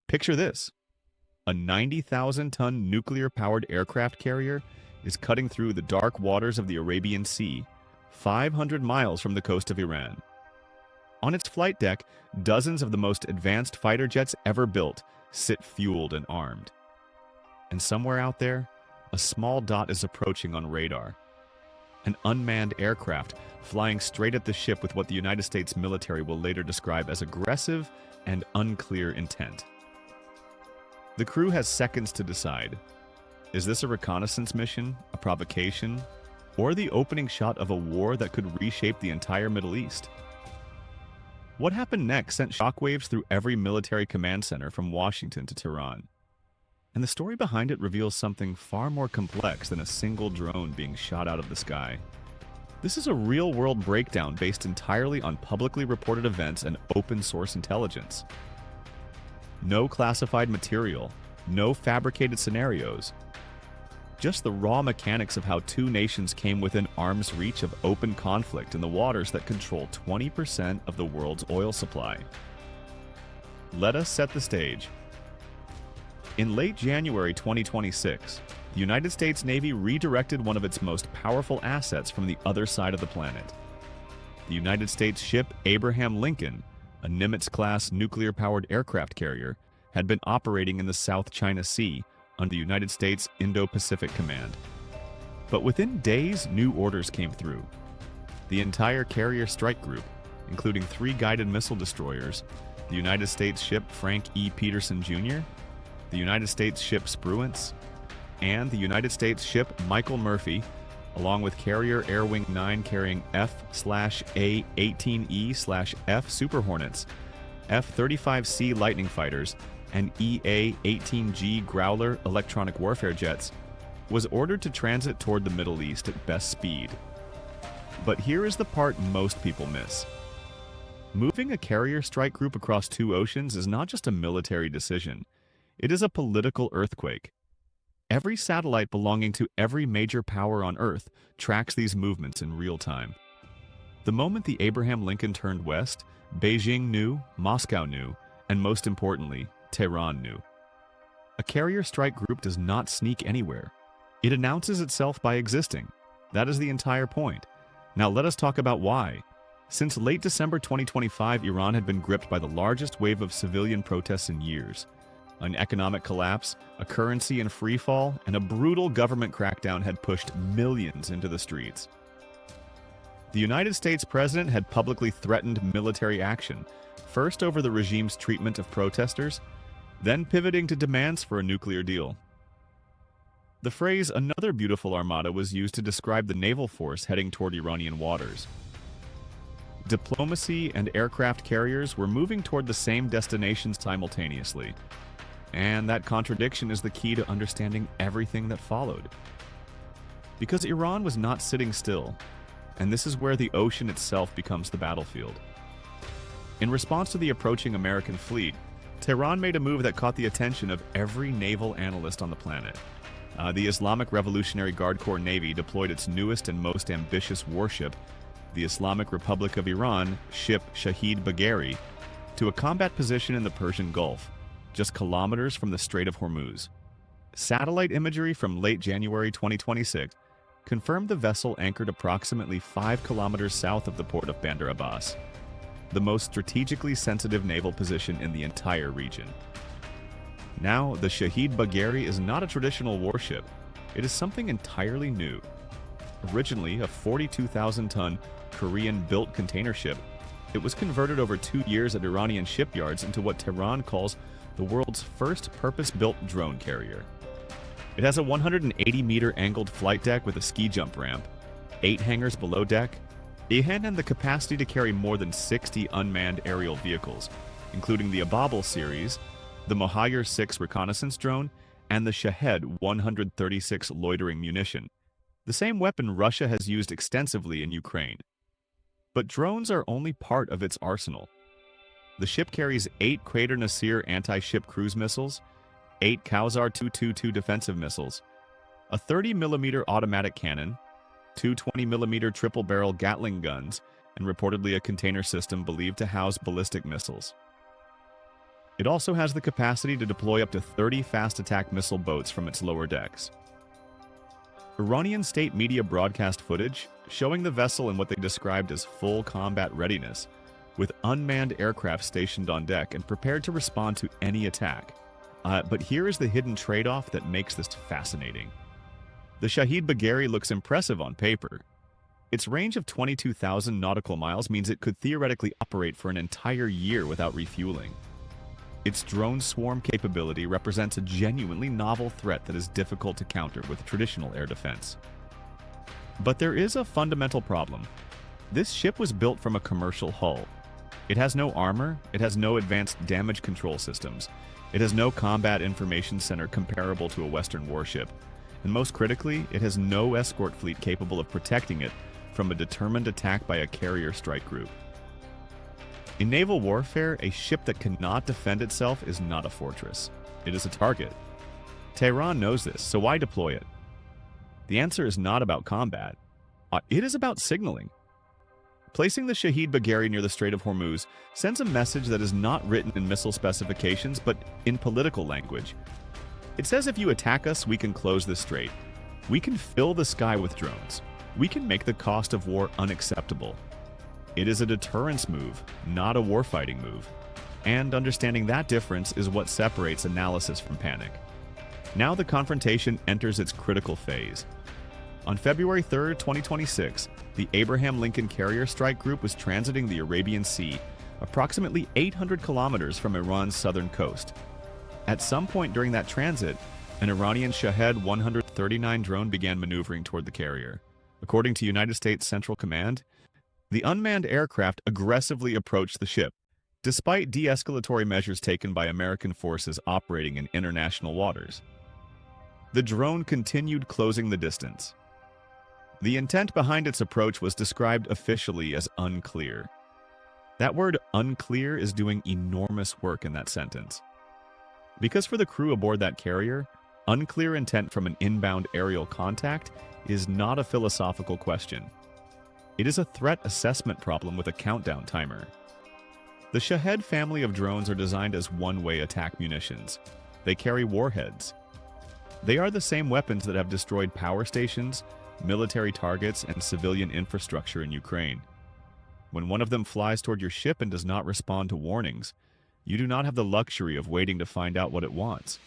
Picture this. A 90,000-ton nuclear-powered aircraft carrier is cutting through the dark waters of the Arabian Sea, 500 miles from the coast of Iran. On its flight deck, dozens of the most advanced fighter jets ever built sit fueled and armed. And somewhere out there, a small dot is approaching on radar. An unmanned aircraft flying straight at the ship with what the United States military will later describe as aggressive and unclear intent. The crew has seconds to decide. Is this a reconnaissance mission, a provocation, or the opening shot of a war that could reshape the entire Middle East? What happened next sent shockwaves through every military command center from Washington to Tehran. And the story behind it reveals something far more complex than a single drone being shot out of the sky. This is a real-world breakdown based entirely on publicly reported events and open-source intelligence. No classified material, no fabricated scenarios. Just the raw mechanics of how two nations came within arm's reach of open conflict in the waters that control 20% of the world's oil supply. Let us set the stage. In late January 2026, the United States Navy redirected one of its most powerful assets from the other side of the planet. The United States ship Abraham Lincoln, a Nimitz-class nuclear-powered aircraft carrier, had been operating in the South China Sea under the United States Indo-Pacific Command. But within days, new orders came through. The entire carrier strike group, including 3 guided missile destroyers, the United States ship Frank E. Peterson Jr., the United States ship Spruance, and the United States ship Michael Murphy, along with carrier Air Wing 9 carrying F/A-18E/F Super Hornets, F-35C Lightning Fighters, and EA-18G Growler electronic warfare jets, was ordered to transit toward the Middle East at best speed. But here is the part most people miss. Moving a carrier strike group across 2 oceans is not just a military decision. It is a political earthquake. Every satellite belonging to every major power on Earth tracks these movements in real time. The moment the Abraham Lincoln turned west, Beijing knew, Moscow knew, and most importantly, Tehran knew. A carrier strike group does not sneak anywhere. It announces itself by existing. That is the entire point. Now let us talk about why. Since late December 2025, Iran had been gripped by the largest wave of civilian protests in years. An economic collapse, a currency in freefall, and a brutal government crackdown had pushed millions into the streets. The United States president had publicly threatened military action, first over the regime's treatment of protesters, then pivoting to demands for a nuclear deal. The phrase "another beautiful armada" was used to describe the naval force heading toward Iranian waters. Diplomacy and aircraft carriers were moving toward the same destination simultaneously. And that contradiction is the key to understanding everything that followed. Because Iran was not sitting still, and this is where the ocean itself becomes the battlefield. In response to the approaching American fleet, Tehran made a move that caught the attention of every naval analyst on the planet. The Islamic Revolutionary Guard Corps Navy deployed its newest and most ambitious warship, the Islamic Republic of Iran ship Shahid Bagheri, to a combat position in the Persian Gulf, just kilometers from the Strait of Hormuz. Satellite imagery from late January 2026 confirmed the vessel anchored approximately 5 kilometers south of the port of Bandar Abbas, the most strategically sensitive naval position in the entire region. Now, the Shahid Bagheri is not a traditional warship. It is something entirely new. Originally a 42,000-ton Korean-built container ship, it was converted over 2 years at Iranian shipyards into what Tehran calls the world's first purpose-built drone carrier. It has a 180-meter angled flight deck with a ski jump ramp, 8 hangars below deck, and the capacity to carry more than 60 unmanned aerial vehicles, including the Ababel series, the Mohajer 6 reconnaissance drone, and the Shahed 136 loitering munition, the same weapon Russia has used extensively in Ukraine. But drones are only part of its arsenal. The ship carries 8 Qader Nasir anti-ship cruise missiles, 8 Kausar 222 defensive missiles, a 30mm automatic cannon, 2 20mm triple-barrel Gatling guns, and reportedly a container system believed to house ballistic missiles. It also has the capacity to deploy up to 30 fast attack missile boats from its lower decks. Iranian state media broadcast footage showing the vessel in what they described as full combat readiness, with unmanned aircraft stationed on deck and prepared to respond to any attack. But here is the hidden trade-off that makes this fascinating. The Shahid Bagheri looks impressive on paper. Its range of 22,000 nautical miles means it could theoretically operate for an entire year without refueling. Its drone swarm capability represents a genuinely novel threat that is difficult to counter with traditional air defense. But there is a fundamental problem. This ship was built from a commercial hull. It has no armor, it has no advanced damage control systems, it has no combat information center comparable to a Western warship, and most critically, it has no escort fleet capable of protecting it from a determined attack by a carrier strike group. In naval warfare, a ship that cannot defend itself is not a fortress. It is a target. Tehran knows this, so why deploy it? The answer is not about combat. It is about signaling. Placing the Shahid Bagheri near the Strait of Hormuz sends a message that is not written in missile specifications, but in political language. It says if you attack us, we can close the strait. We can fill the sky with drones. We can make the cost of war unacceptable. It is a deterrence move, not a warfighting move. And understanding that difference is what separates analysis from panic. Now the confrontation enters its critical phase. On February 3, 2026, the Abraham Lincoln Carrier Strike Group was transiting the Arabian Sea, approximately 800 kilometers from Iran's southern coast. At some point during that transit, an Iranian Shahed 139 drone began maneuvering toward the carrier. According to United States Central Command, the unmanned aircraft aggressively approached the ship, despite de-escalatory measures taken by American forces operating in international waters. The drone continued closing the distance. The intent behind its approach was described officially as unclear. That word unclear is doing enormous work in that sentence. Because for the crew aboard that carrier, unclear intent from an inbound aerial contact is not a philosophical question. It is a threat assessment problem with a countdown timer. The Shahed family of drones are designed as one-way attack munitions. They carry warheads. They are the same weapons that have destroyed power stations, military targets, and civilian infrastructure in Ukraine. When one of them flies toward your ship and does not respond to warnings, you do not have the luxury of waiting to find out what it wants.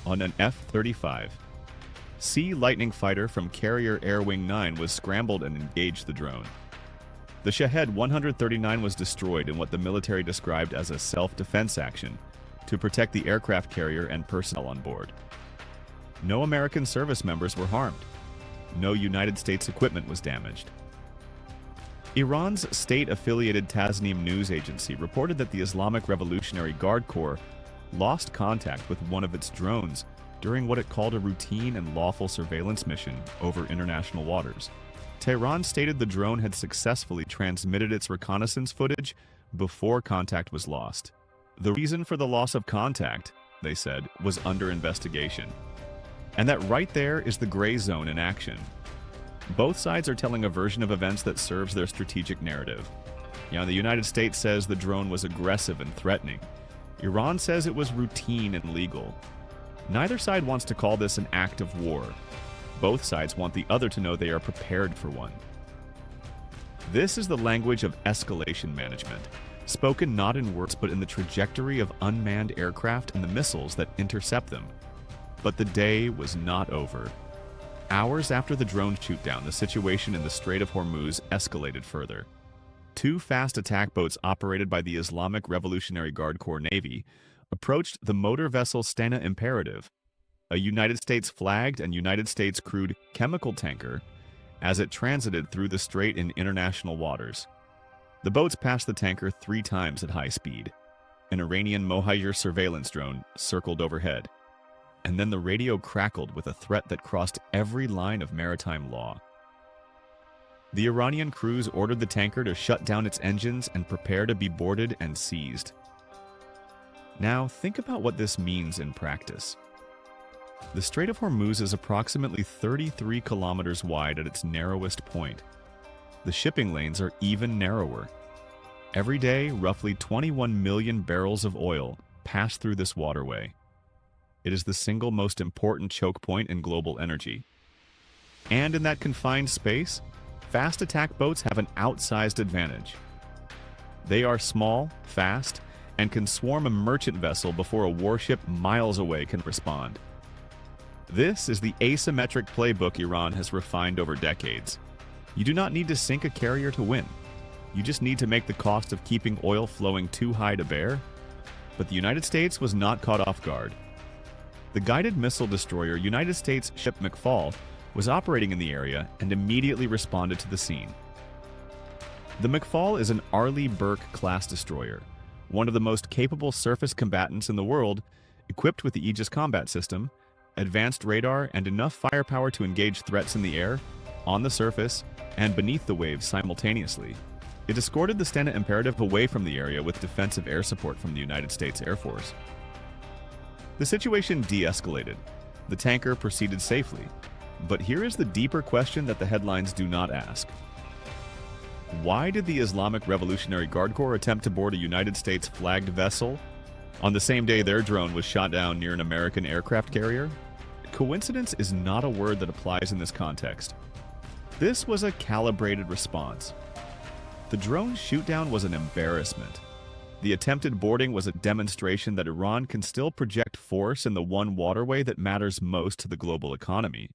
On an F-35, Sea Lightning fighter from Carrier Air Wing 9 was scrambled and engaged the drone. The Shahed 139 was destroyed in what the military described as a self-defense action to protect the aircraft carrier and personnel on board. No American service members were harmed. No United States equipment was damaged. Iran's state-affiliated Tasnim news agency reported that the Islamic Revolutionary Guard Corps lost contact with one of its drones during what it called a routine and lawful surveillance mission over international waters. Tehran stated the drone had successfully transmitted its reconnaissance footage before contact was lost. The reason for the loss of contact, they said, was under investigation. And that right there is the gray zone in action. Both sides are telling a version of events that serves their strategic narrative. The United States says the drone was aggressive and threatening. Iran says it was routine and legal. Neither side wants to call this an act of war. Both sides want the other to know they are prepared for one. This is the language of escalation management, spoken not in words but in the trajectory of unmanned aircraft and the missiles that intercept them. But the day was not over. Hours after the drone shoot-down, the situation in the Strait of Hormuz escalated further. Two fast attack boats operated by the Islamic Revolutionary Guard Corps Navy approached the motor vessel Stena Imperative, a United States-flagged and United States-crewed chemical tanker, as it transited through the strait in international waters. The boats passed the tanker 3 times at high speed. An Iranian Mohajer surveillance drone circled overhead. And then the radio crackled with a threat that crossed every line of maritime law. The Iranian crews ordered the tanker to shut down its engines and prepare to be boarded and seized. Now, think about what this means in practice. The Strait of Hormuz is approximately 33 kilometers wide at its narrowest point. The shipping lanes are even narrower. Every day, roughly 21 million barrels of oil, pass through this waterway. It is the single most important choke point in global energy. And in that confined space, fast attack boats have an outsized advantage. They are small, fast, and can swarm a merchant vessel before a warship miles away can respond. This is the asymmetric playbook Iran has refined over decades. You do not need to sink a carrier to win. You just need to make the cost of keeping oil flowing too high to bear. But the United States was not caught off guard. The guided missile destroyer United States ship McFall was operating in the area and immediately responded to the scene. The McFall is an Arleigh Burke-class destroyer, one of the most capable surface combatants in the world, equipped with the Aegis combat system, advanced radar, and enough firepower to engage threats in the air, on the surface, and beneath the waves simultaneously. It escorted the Stena Imperative away from the area with defensive air support from the United States Air Force. The situation de-escalated. The tanker proceeded safely. But here is the deeper question that the headlines do not ask. Why did the Islamic Revolutionary Guard Corps attempt to board a United States flagged vessel on the same day their drone was shot down near an American aircraft carrier? Coincidence is not a word that applies in this context. This was a calibrated response. The drone shootdown was an embarrassment. The attempted boarding was a demonstration that Iran can still project force in the one waterway that matters most to the global economy.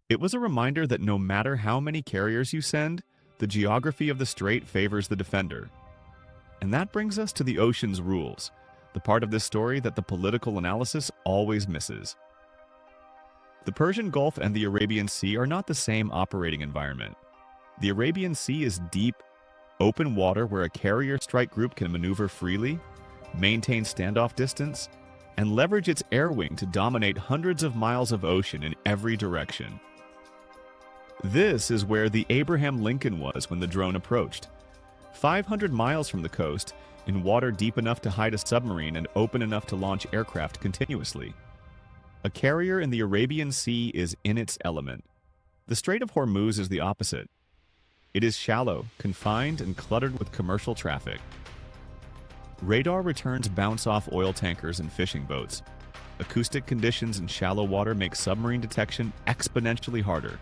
It was a reminder that no matter how many carriers you send, the geography of the strait favors the defender. And that brings us to the ocean's rules, the part of this story that the political analysis always misses. The Persian Gulf and the Arabian Sea are not the same operating environment. The Arabian Sea is deep, open water where a carrier strike group can maneuver freely, maintain standoff distance, and leverage its air wing to dominate hundreds of miles of ocean in every direction. This is where the Abraham Lincoln was when the drone approached. 500 miles from the coast, in water deep enough to hide a submarine and open enough to launch aircraft continuously. A carrier in the Arabian Sea is in its element. The Strait of Hormuz is the opposite. It is shallow, confined, and cluttered with commercial traffic. Radar returns bounce off oil tankers and fishing boats. Acoustic conditions in shallow water make submarine detection exponentially harder.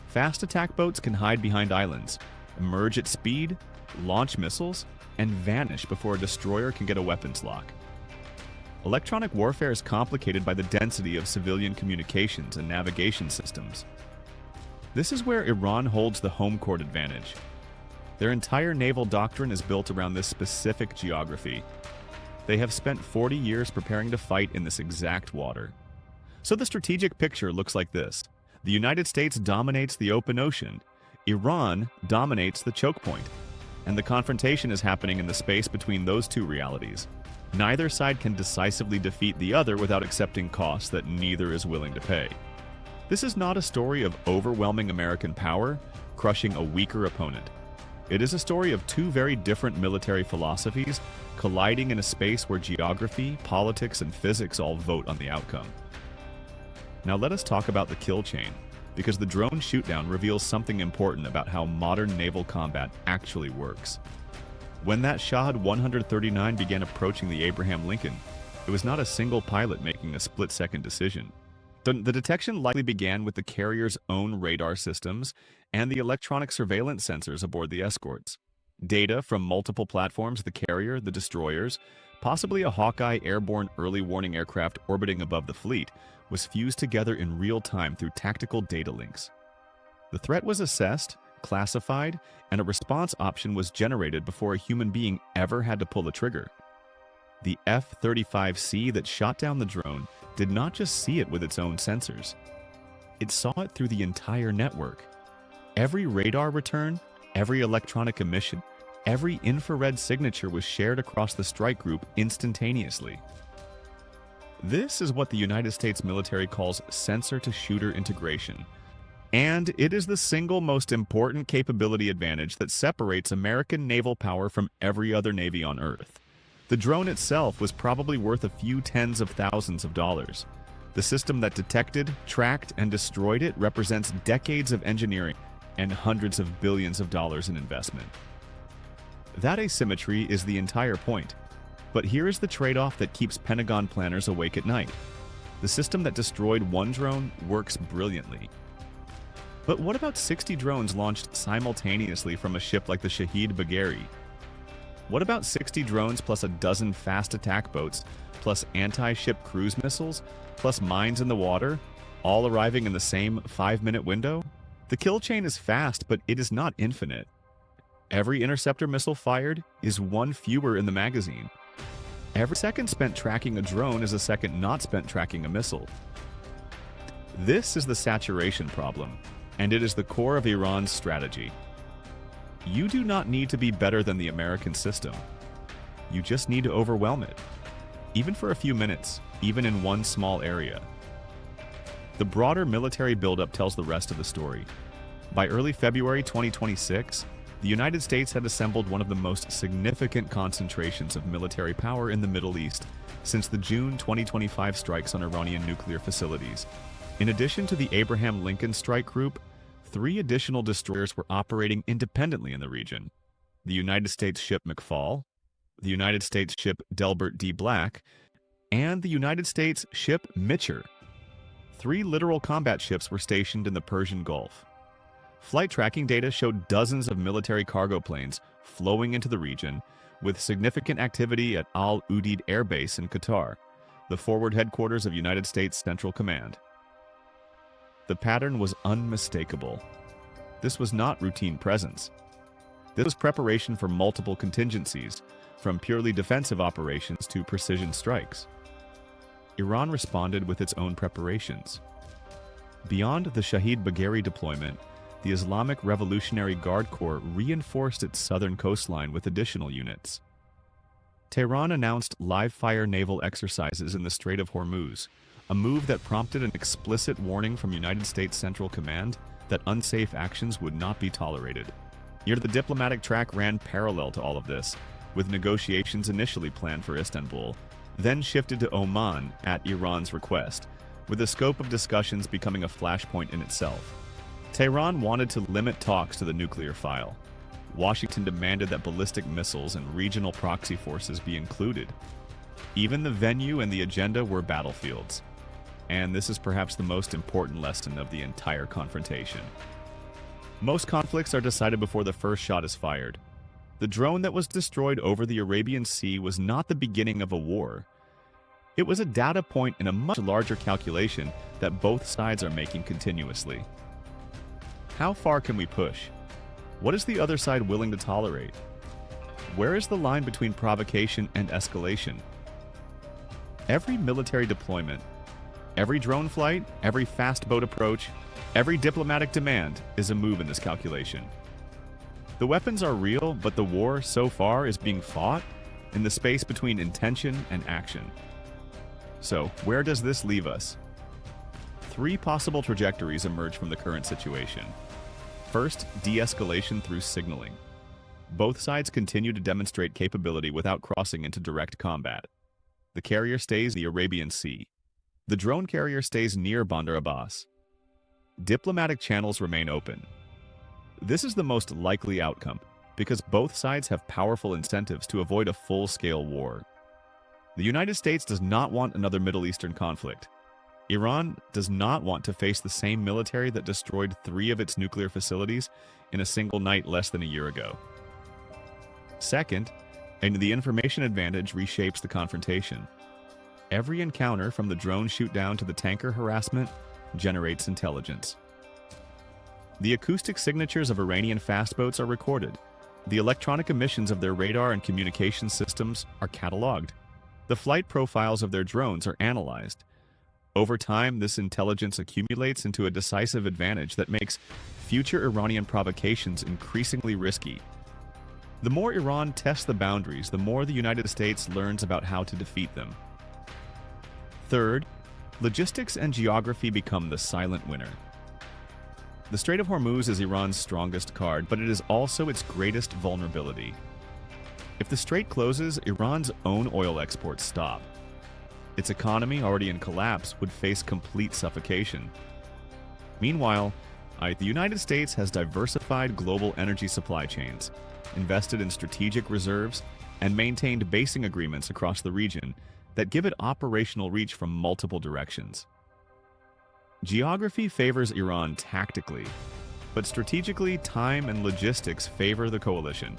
Fast attack boats can hide behind islands, emerge at speed, launch missiles, and vanish before a destroyer can get a weapons lock. Electronic warfare is complicated by the density of civilian communications and navigation systems. This is where Iran holds the home court advantage. Their entire naval doctrine is built around this specific geography. They have spent 40 years preparing to fight in this exact water. So the strategic picture looks like this. The United States dominates the open ocean. Iran dominates the choke point. And the confrontation is happening in the space between those two realities. Neither side can decisively defeat the other without accepting costs that neither is willing to pay. This is not a story of overwhelming American power crushing a weaker opponent. It is a story of two very different military philosophies colliding in a space where geography, politics, and physics all vote on the outcome. Now let us talk about the kill chain, because the drone shootdown reveals something important about how modern naval combat actually works. When that Shahid 139 began approaching the Abraham Lincoln, it was not a single pilot making a split-second decision. The detection likely began with the carrier's own radar systems and the electronic surveillance sensors aboard the escorts. Data from multiple platforms, the carrier, the destroyers, possibly a Hawkeye airborne early warning aircraft orbiting above the fleet, was fused together in real time through tactical data links. The threat was assessed, classified, and a response option was generated before a human being ever had to pull the trigger. The F-35C that shot down the drone did not just see it with its own sensors. It saw it through the entire network. Every radar return, every electronic emission, every infrared signature was shared across the strike group instantaneously. This is what the United States military calls sensor-to-shooter integration. And it is the single most important capability advantage that separates American naval power from every other navy on Earth. The drone itself was probably worth a few tens of thousands of dollars. The system that detected, tracked, and destroyed it represents decades of engineering and hundreds of billions of dollars in investment. That asymmetry is the entire point. But here is the trade-off that keeps Pentagon planners awake at night. The system that destroyed one drone works brilliantly. But what about 60 drones launched simultaneously from a ship like the Shahid Bagheri? What about 60 drones plus a dozen fast attack boats, plus anti-ship cruise missiles, plus mines in the water, all arriving in the same 5-minute window? The kill chain is fast, but it is not infinite. Every interceptor missile fired is one fewer in the magazine. Every second spent tracking a drone is a second not spent tracking a missile. This is the saturation problem, and it is the core of Iran's strategy. You do not need to be better than the American system. You just need to overwhelm it, even for a few minutes, even in one small area. The broader military buildup tells the rest of the story. By early February 2026, the United States had assembled one of the most significant concentrations of military power in the Middle East since the June 2025 strikes on Iranian nuclear facilities. In addition to the Abraham Lincoln Strike Group, 3 additional destroyers were operating independently in the region: the United States ship McFall, the United States ship Delbert D. Black, and the United States ship Mitcher. 3 littoral combat ships were stationed in the Persian Gulf. Flight tracking data showed dozens of military cargo planes flowing into the region, with significant activity at Al Udeid Air Base in Qatar, the forward headquarters of United States Central Command. The pattern was unmistakable. This was not routine presence. This was preparation for multiple contingencies, from purely defensive operations to precision strikes. Iran responded with its own preparations. Beyond the Shahid Bagheri deployment, the Islamic Revolutionary Guard Corps reinforced its southern coastline with additional units. Tehran announced live-fire naval exercises in the Strait of Hormuz, a move that prompted an explicit warning from United States Central Command that unsafe actions would not be tolerated. Yet the diplomatic track ran parallel to all of this, with negotiations initially planned for Istanbul, then shifted to Oman at Iran's request, with the scope of discussions becoming a flashpoint in itself. Tehran wanted to limit talks to the nuclear file. Washington demanded that ballistic missiles and regional proxy forces be included. Even the venue and the agenda were battlefields. And this is perhaps the most important lesson of the entire confrontation. Most conflicts are decided before the first shot is fired. The drone that was destroyed over the Arabian Sea was not the beginning of a war. It was a data point in a much larger calculation that both sides are making continuously. How far can we push? What is the other side willing to tolerate? Where is the line between provocation and escalation? Every military deployment, every drone flight, every fast boat approach, every diplomatic demand is a move in this calculation. The weapons are real, but the war, so far, is being fought in the space between intention and action. So, where does this leave us? 3 possible trajectories emerge from the current situation. First, de-escalation through signaling. Both sides continue to demonstrate capability without crossing into direct combat. The carrier stays in the Arabian Sea. The drone carrier stays near Bandar Abbas. Diplomatic channels remain open. This is the most likely outcome, because both sides have powerful incentives to avoid a full-scale war. The United States does not want another Middle Eastern conflict. Iran does not want to face the same military that destroyed 3 of its nuclear facilities in a single night less than a year ago. Second, and the information advantage reshapes the confrontation. Every encounter, from the drone shoot-down to the tanker harassment, generates intelligence. The acoustic signatures of Iranian fast boats are recorded. The electronic emissions of their radar and communication systems are cataloged. The flight profiles of their drones are analyzed. Over time, this intelligence accumulates into a decisive advantage that makes future Iranian provocations increasingly risky. The more Iran tests the boundaries, the more the United States learns about how to defeat them. Third, logistics and geography become the silent winner. The Strait of Hormuz is Iran's strongest card, but it is also its greatest vulnerability. If the strait closes, Iran's own oil exports stop. Its economy, already in collapse, would face complete suffocation. Meanwhile, the United States has diversified global energy supply chains, invested in strategic reserves, and maintained basing agreements across the region that give it operational reach from multiple directions. Geography favors Iran tactically, but strategically, time and logistics favor the coalition.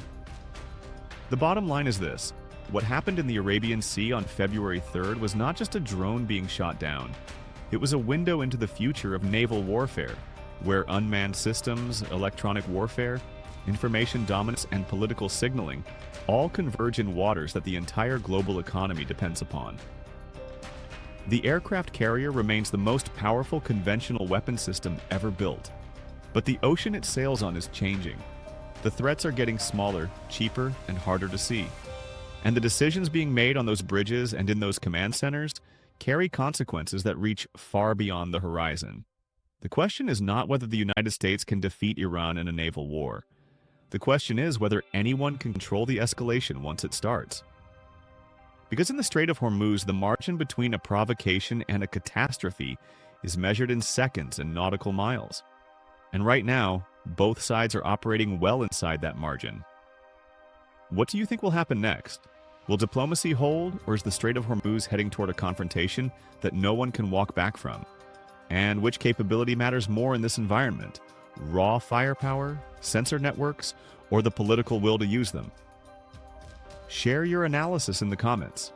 The bottom line is this: what happened in the Arabian Sea on February 3rd was not just a drone being shot down. It was a window into the future of naval warfare, where unmanned systems, electronic warfare, information dominance, and political signaling all converge in waters that the entire global economy depends upon. The aircraft carrier remains the most powerful conventional weapon system ever built. But the ocean it sails on is changing. The threats are getting smaller, cheaper, and harder to see. And the decisions being made on those bridges and in those command centers carry consequences that reach far beyond the horizon. The question is not whether the United States can defeat Iran in a naval war. The question is whether anyone can control the escalation once it starts. Because in the Strait of Hormuz, the margin between a provocation and a catastrophe is measured in seconds and nautical miles. And right now, both sides are operating well inside that margin. What do you think will happen next? Will diplomacy hold, or is the Strait of Hormuz heading toward a confrontation that no one can walk back from? And which capability matters more in this environment? Raw firepower, sensor networks, or the political will to use them? Share your analysis in the comments.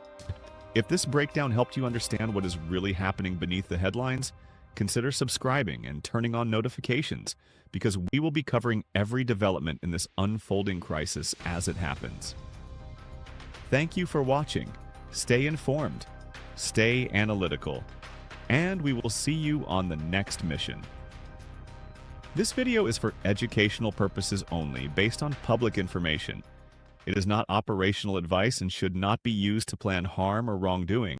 If this breakdown helped you understand what is really happening beneath the headlines, consider subscribing and turning on notifications, because we will be covering every development in this unfolding crisis as it happens. Thank you for watching. Stay informed, stay analytical, and we will see you on the next mission. This video is for educational purposes only, based on public information. It is not operational advice and should not be used to plan harm or wrongdoing.